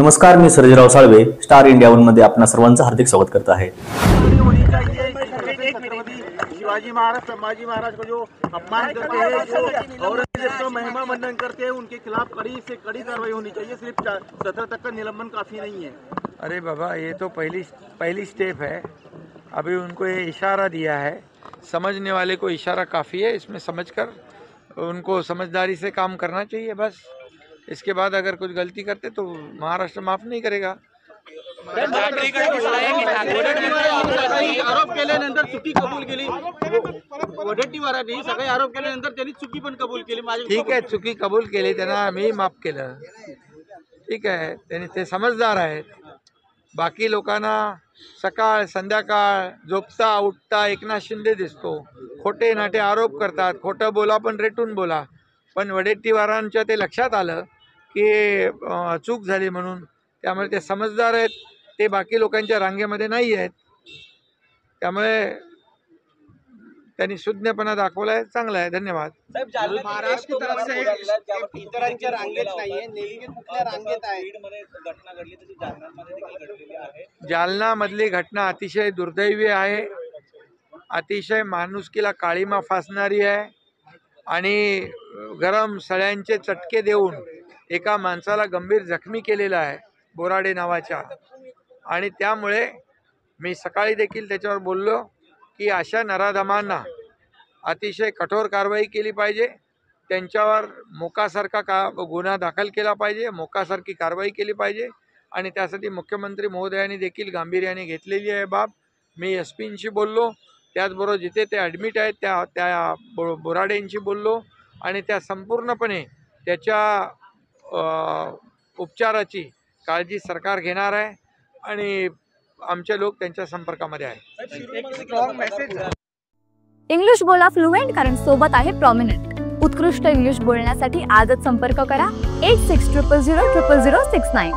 नमस्कार, मी Sarjerao Salve, star India one मध्ये आपणा सर्वांचं हार्दिक स्वागत करत आहे। शिवाजी महाराज संभाजी महाराज को जो अपमान करते हैं, जो औरंगजेब का महिमा मंडन करते हैं, उनके खिलाफ कड़ी से कड़ी कार्रवाई होनी चाहिए। सिर्फ 17 तक का निलंबन काफी नहीं है। अरे बाबा, ये तो पहली स्टेप है। अभी उनको ये इशारा दिया है, समझने वाले को इशारा काफ़ी है। इसमें समझकर उनको समझदारी से काम करना चाहिए बस। इसके बाद अगर कुछ गलती करते तो महाराष्ट्र माफ़ नहीं करेगा। आरोप केल्यानंतर चुकी कबूल केली, वडेट्टीवारांनी सगळे आरोप केल्यानंतर त्यांनी चुकी पण कबूल केली। ठीक आहे, चुकी कबूल केली, त्यांना आम्ही माफ केलं, ठीक आहे, त्यांनी ते समजदार आहेत। बाकी लोकांना सकाळ संध्याकाळ झोपता उठता एकनाथ शिंदे दिसतो, खोटे नाटे आरोप करतात, खोटं बोला पण रेटून बोला। पण वडेट्टीवारांच्या ते लक्षात आलं की चूक झाली म्हणून, त्यामुळे ते समजदार आहेत, ते बाकी लोकांच्या रांगेमध्ये नाही आहेत। त्यामुळे त्यांनी सुज्ञपणा दाखवला आहे, चांगला आहे, धन्यवाद। महाराष्ट्र की तरफ से इतरांच्या रांगेत नाहीये, नेमके कुठल्या रांगेत आहे? घटना घडली तशी जालन्यामध्ये देखील घडलेली आहे। जालनामधली घटना अतिशय दुर्दैवी आहे, अतिशय माणुसकीला काळीमा फासणारी आहे आणि गरम सळ्यांचे चटके देऊन एका माणसाला गंभीर जखमी केलेला आहे, बोराडे नावाच्या। आणि त्यामुळे मी सकाळी देखील त्याच्यावर बोललो की अशा नराधमांना अतिशय कठोर कारवाई केली पाहिजे, त्यांच्यावर मोकासारखा गुन्हा दाखल केला पाहिजे, मोकासारखी कारवाई केली पाहिजे। आणि त्यासाठी मुख्यमंत्री महोदयांनी देखील गांभीर्याने घेतलेली आहे बाब। मी एसपींशी बोललो, त्याचबरोबर जिथे ते ॲडमिट आहेत त्या बोराडेंशी बोललो आणि त्या संपूर्णपणे त्याच्या उपचाराची काळजी सरकार घेणार आहे आणि आमचे लोक त्यांच्या संपर्कामध्ये आहेत। इंग्लिश बोला फ्लुएंट, कारण सोबत आहे प्रॉमिनंट। उत्कृष्ट इंग्लिश बोलण्यासाठी आजच संपर्क करा 8600000069।